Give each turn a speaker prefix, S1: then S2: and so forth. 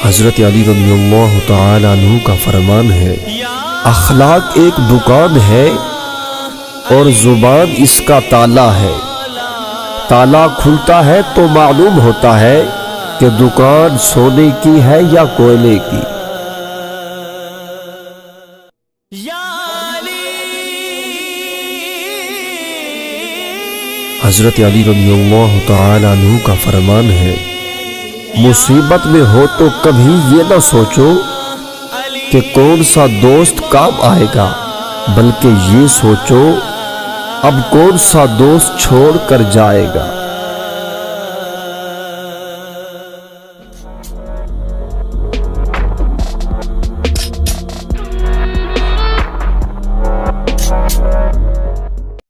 S1: حضرت علی رضی اللہ تعالی عنہ کا فرمان ہے، اخلاق ایک دکان ہے اور زبان اس کا تالا ہے۔ تالا کھلتا ہے تو معلوم ہوتا ہے کہ دکان سونے کی ہے یا کوئلے کی۔ حضرت علی رضی اللہ تعالی عنہ کا فرمان ہے، مصیبت میں ہو تو کبھی یہ نہ سوچو کہ کون سا دوست کام آئے گا، بلکہ یہ سوچو اب کون سا دوست چھوڑ کر جائے گا۔